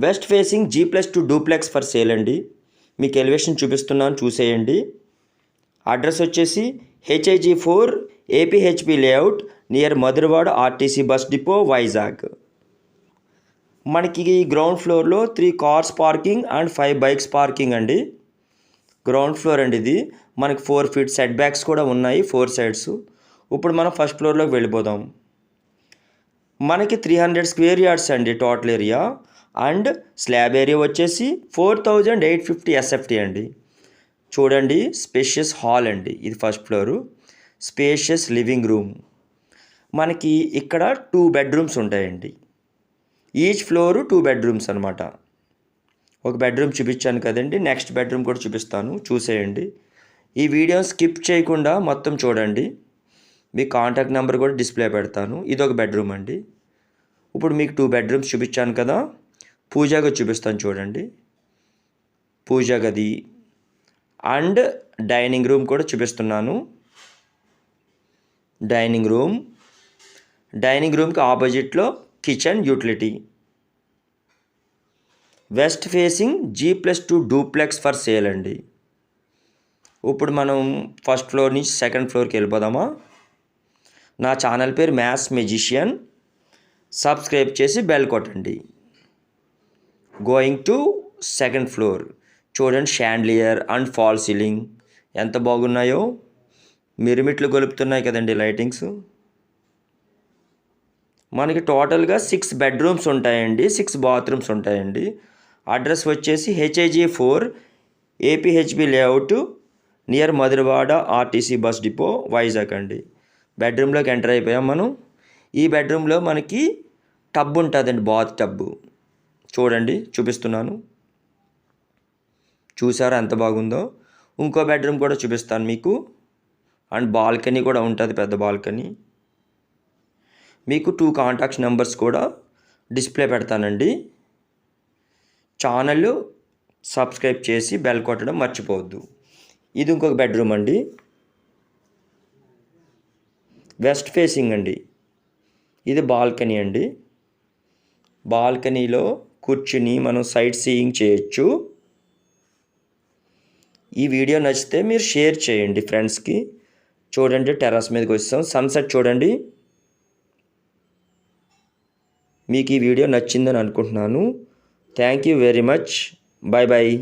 West facing G+2 duplex for sale అండి. మీకు elevation చూపిస్తున్నాను, చూసేయండి. అడ్రస్ వచ్చేసి HIG4 APHP layout near Madhurawada RTC bus depot Vizag. మనకి గ్రౌండ్ ఫ్లోర్లో 3 cars parking and 5 bikes parking అండి. గ్రౌండ్ ఫ్లోర్ అండి ఇది. మనకి 4 ఫీట్ సెట్ బ్యాక్స్ కూడా ఉన్నాయి 4 సైడ్స్. ఇప్పుడు మనం ఫస్ట్ ఫ్లోర్లోకి వెళ్ళిపోదాం. మనకి 300 స్క్వేర్ యార్డ్స్ అండి total area. And slab area వచ్చేసి 4850 SFT అండి. చూడండి, స్పేషియస్ హాల్ అండి ఇది first floor. Spacious living room. మనకి ఇక్కడ 2 బెడ్రూమ్స్ ఉంటాయండి. ఈచ్ ఫ్లోరు 2 బెడ్రూమ్స్ అనమాట. ఒక బెడ్రూమ్ చూపించాను కదండి, నెక్స్ట్ బెడ్రూమ్ కూడా చూపిస్తాను, చూసేయండి. ఈ వీడియో స్కిప్ చేయకుండా మొత్తం చూడండి. మీ కాంటాక్ట్ నెంబర్ కూడా డిస్ప్లే పెడతాను. ఇది ఒక బెడ్రూమ్ అండి. ఇప్పుడు మీకు 2 బెడ్రూమ్స్ చూపించాను కదా, పూజా గది చూపిస్తాను చూడండి. పూజా గది అండ్ డైనింగ్ రూమ్ కూడా చూపిస్తున్నాను. డైనింగ్ రూమ్కి ఆపోజిట్లో kitchen utility. West facing G+2 duplex for sale అండి. ఇప్పుడు మనం ఫస్ట్ ఫ్లోర్ నుంచి సెకండ్ ఫ్లోర్కి వెళ్ళిపోదామా? నా ఛానల్ పేరు మ్యాథ్స్ మెజిషియన్. సబ్స్క్రైబ్ చేసి బెల్ కొట్టండి. Going to second floor. చూడండి, షాండ్లియర్ అండ్ ఫాల్ సీలింగ్ ఎంత బాగున్నాయో. మిరుమిట్లు గొలుపుతున్నాయి కదండి లైటింగ్స్. మనకి టోటల్గా 6 బెడ్రూమ్స్ ఉంటాయండి, 6 బాత్రూమ్స్ ఉంటాయండి. అడ్రస్ వచ్చేసి HIG4 APHP layout near Madhurawada RTC bus depot Vizag అండి. బెడ్రూమ్లోకి ఎంటర్ అయిపోయాం మనం. ఈ బెడ్రూమ్లో మనకి టబ్ ఉంటుందండి, బాత్ టబ్. చూడండి, చూపిస్తున్నాను. చూసారా ఎంత బాగుందో? ఇంకో బెడ్రూమ్ కూడా చూపిస్తాను మీకు. అండ్ బాల్కనీ కూడా ఉంటుంది, పెద్ద బాల్కనీ. మీకు 2 కాంటాక్ట్స్ నెంబర్స్ కూడా డిస్ప్లే పెడతానండి. ఛానల్ సబ్స్క్రైబ్ చేసి బెల్ కొట్టడం మర్చిపోవద్దు. ఇది ఇంకొక బెడ్రూమ్ అండి. వెస్ట్ ఫేసింగ్ అండి. ఇది బాల్కనీ అండి. బాల్కనీలో కూర్చుని మనం సైట్ సీయింగ్ చేయొచ్చు. ఈ వీడియో నచ్చితే మీరు షేర్ చేయండి ఫ్రెండ్స్కి. చూడండి, టెర్రస్ మీదకి వచ్చాం. సన్సెట్ చూడండి. మీకు ఈ వీడియో నచ్చిందని అనుకుంటున్నాను. Thank you very much. Bye bye.